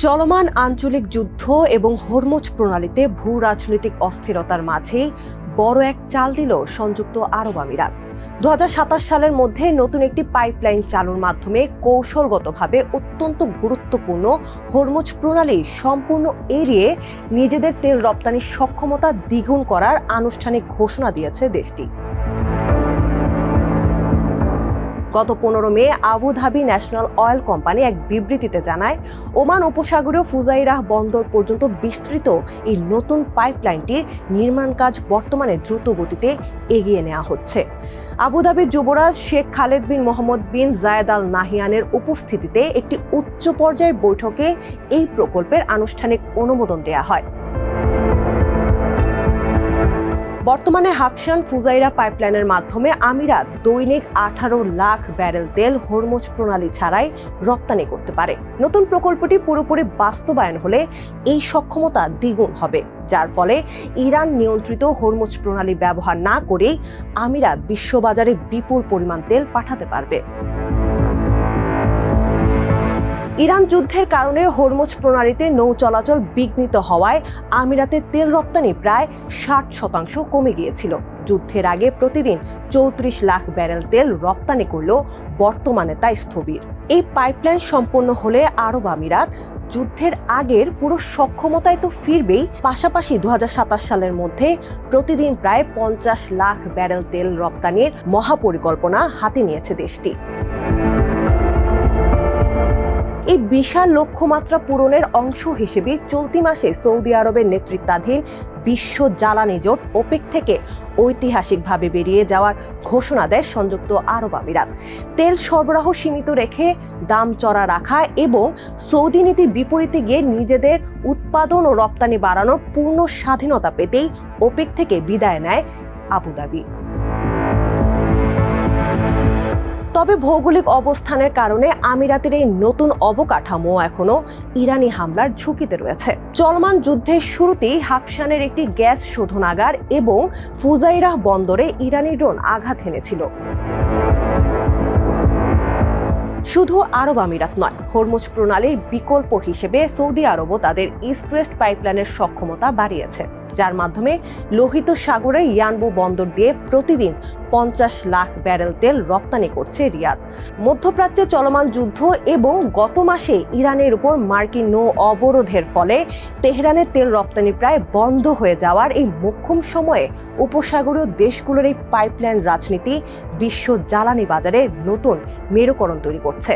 চলমান আঞ্চলিক যুদ্ধ এবং হরমুজ প্রণালীতে ভূ রাজনৈতিক অস্থিরতার মাঝেই বড় এক চাল দিল সংযুক্ত আরব আমিরাত। 2027 সালের মধ্যে নতুন একটি পাইপলাইন চালুর মাধ্যমে কৌশলগতভাবে অত্যন্ত গুরুত্বপূর্ণ হরমুজ প্রণালী সম্পূর্ণ এড়িয়ে নিজেদের তেল রপ্তানির সক্ষমতা দ্বিগুণ করার আনুষ্ঠানিক ঘোষণা দিয়েছে দেশটি। গত 15 মে আবুধাবি ন্যাশনাল অয়েল কোম্পানি এক বিবৃতিতে জানায়, ওমান উপসাগরীয় ফুজাইরাহ বন্দর পর্যন্ত বিস্তৃত এই নতুন পাইপলাইনটির নির্মাণ কাজ বর্তমানে দ্রুত গতিতে এগিয়ে নেওয়া হচ্ছে। আবুধাবির যুবরাজ শেখ খালেদ বিন মোহাম্মদ বিন জায়েদ আল নাহিয়ানের উপস্থিতিতে একটি উচ্চ পর্যায়ের বৈঠকে এই প্রকল্পের আনুষ্ঠানিক অনুমোদন দেওয়া হয়। বর্তমানে হাবশান ফুজাইরা পাইপলাইনের মাধ্যমে আমিরাত দৈনিক 18 লাখ ব্যারেল তেল হরমুজ প্রণালী ছাড়াই রপ্তানি করতে পারে। নতুন প্রকল্পটি পুরোপুরি বাস্তবায়ন হলে এই সক্ষমতা দ্বিগুণ হবে, যার ফলে ইরান নিয়ন্ত্রিত হরমুজ প্রণালী ব্যবহার না করেই আমিরাত বিশ্ববাজারে বিপুল পরিমাণ তেল পাঠাতে পারবে। ইরান যুদ্ধের কারণে হরমুজ প্রণালীতে নৌ চলাচল বিঘ্নিত হওয়ায় আমিরাতের তেল রপ্তানি প্রায় 60% কমে গিয়েছিল। যুদ্ধের আগে প্রতিদিন 34 লাখ ব্যারেল তেল রপ্তানি করলেও বর্তমানে তা স্থবির। এই পাইপলাইন সম্পন্ন হলে আরব আমিরাত যুদ্ধের আগের পুরো সক্ষমতায় তো ফিরবেই, পাশাপাশি 2027 সালের মধ্যে প্রতিদিন প্রায় 50 লাখ ব্যারেল তেল রপ্তানির মহাপরিকল্পনা হাতে নিয়েছে দেশটি। এই বিশাল লক্ষ্যমাত্রা পূরণের অংশ হিসেবে চলতি মাসে সৌদি আরবের নেতৃত্বাধীন বিশ্ব জ্বালানি জোট ওপেক থেকে ঐতিহাসিকভাবে বেরিয়ে যাওয়ার ঘোষণা দেয় সংযুক্ত আরব আমিরাত। তেল সরবরাহ সীমিত রেখে দাম চড়া রাখা এবং সৌদি নীতির বিপরীতে গিয়ে নিজেদের উৎপাদন ও রপ্তানি বাড়ানোর পূর্ণ স্বাধীনতা পেতেই ওপেক থেকে বিদায় নেয় আবুধাবি। তবে ভৌগোলিক অবস্থানের কারণে আমিরাতের এই নতুন অবকাঠামো এখনো ইরানি হামলার ঝুঁকিতে রয়েছে। চলমান যুদ্ধের শুরুতেই হাবশানের একটি গ্যাস শোধনাগার এবং ফুজাইরাহ বন্দরে ইরানি ড্রোন আঘাত হেনেছিল। শুধু আরব আমিরাত নয়, হরমুজ প্রণালীর বিকল্প হিসেবে সৌদি আরবও তাদের ইস্ট ওয়েস্ট পাইপলাইনের সক্ষমতা বাড়িয়েছে, যার মাধ্যমে লোহিত সাগরের ইয়ানবু বন্দর দিয়ে প্রতিদিন 50 লাখ ব্যারেল তেল রপ্তানি করছে রিয়াদ। মধ্যপ্রাচ্যে চলমান যুদ্ধ এবং গত মাসে ইরানের উপর মার্কিন নৌ অবরোধের ফলে তেহরানের তেল রপ্তানি প্রায় বন্ধ হয়ে যাওয়ার এই মোক্ষম সময়ে উপসাগরীয় দেশগুলোর এই পাইপলাইন রাজনীতি বিশ্ব জ্বালানি বাজারে নতুন মেরুকরণ তৈরি করছে।